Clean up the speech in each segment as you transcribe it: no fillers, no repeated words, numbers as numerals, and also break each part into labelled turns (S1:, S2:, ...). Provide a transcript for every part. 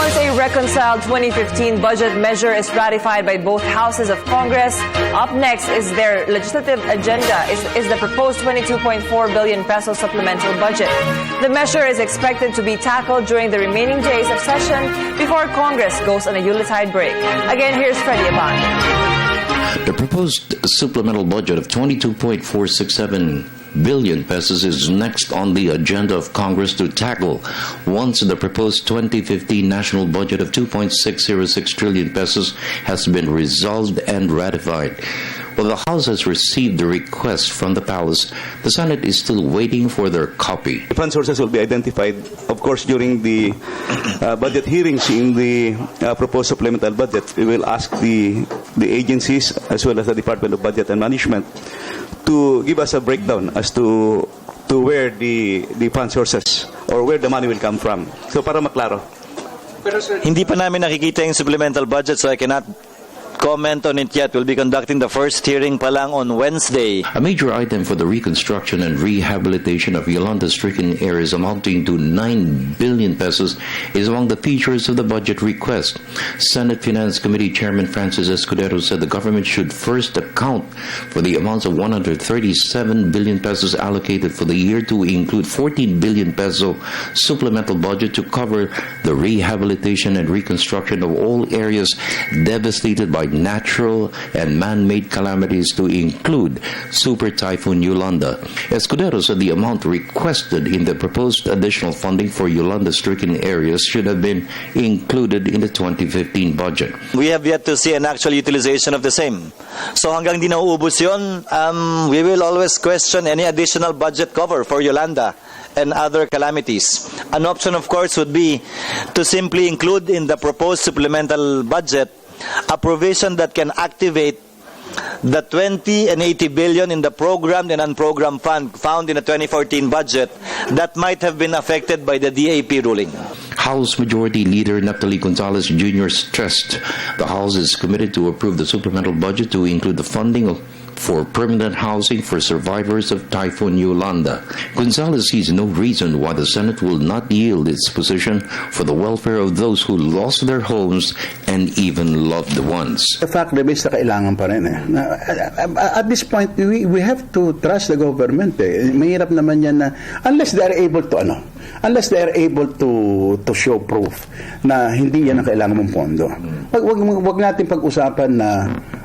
S1: Once a reconciled 2015 budget measure is ratified by both houses of Congress, up next is their legislative agenda is the proposed 22.4 billion peso supplemental budget. The measure is expected to be tackled during the remaining days of session before Congress goes on a Yuletide break. Again, here's Freddie Abando.
S2: The proposed supplemental budget of 22.467 billion pesos is next on the agenda of Congress to tackle once the proposed 2015 national budget of 2.606 trillion pesos has been resolved and ratified. While the House has received the request from the Palace, the Senate is still waiting for their copy.
S3: The fund sources will be identified, of course, during the budget hearings in the proposed supplemental budget. We will ask the agencies as well as the Department of Budget and Management to give us a breakdown as to where the fund sources or where the money will come from. So para maklaro.
S4: Hindi pa namin nakikita yung supplemental budget, so I cannot comment on it yet. We'll be conducting the first hearing pa lang on Wednesday.
S2: A major item for the reconstruction and rehabilitation of Yolanda-stricken areas amounting to 9 billion pesos is among the features of the budget request. Senate Finance Committee Chairman Francis Escudero said the government should first account for the amounts of 137 billion pesos allocated for the year to include 14 billion peso supplemental budget to cover the rehabilitation and reconstruction of all areas devastated by natural and man-made calamities, to include Super Typhoon Yolanda. Escudero said the amount requested in the proposed additional funding for Yolanda-stricken areas should have been included in the 2015 budget.
S4: We have yet to see an actual utilization of the same. So hanggang di nauubos yun, we will always question any additional budget cover for Yolanda and other calamities. An option, of course, would be to simply include in the proposed supplemental budget a provision that can activate the 20 and 80 billion in the programmed and unprogrammed fund found in the 2014 budget that might have been affected by the DAP ruling.
S2: House Majority Leader Naphtali Gonzales Jr. stressed the House is committed to approve the supplemental budget to include the funding for permanent housing for survivors of Typhoon Yolanda. Gonzales sees no reason why the Senate will not yield its position for the welfare of those who lost their homes and even loved ones.
S5: The fact remains na kailangan pa rin. At this point, we have to trust the government. Mahirap naman yan na unless they are able to show proof na hindi yan ang kailangan mong pondo. Wag natin pag-usapan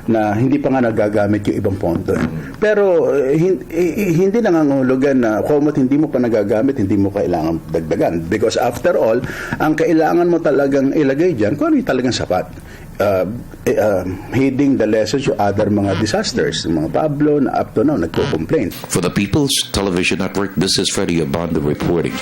S5: na hindi pa nga nagagamit yung ibang pondo. Pero hindi nangangahulugan na kung hindi mo pa nagagamit, hindi mo kailangan dagdagan. Because after all, ang kailangan mo talagang ilagay dyan, kung ano yung talagang sapat. Heeding the lessons yung other mga disasters, mga Pablo na up to now nagko-complain.
S2: For the People's Television Network, this is Freddie Abando reporting.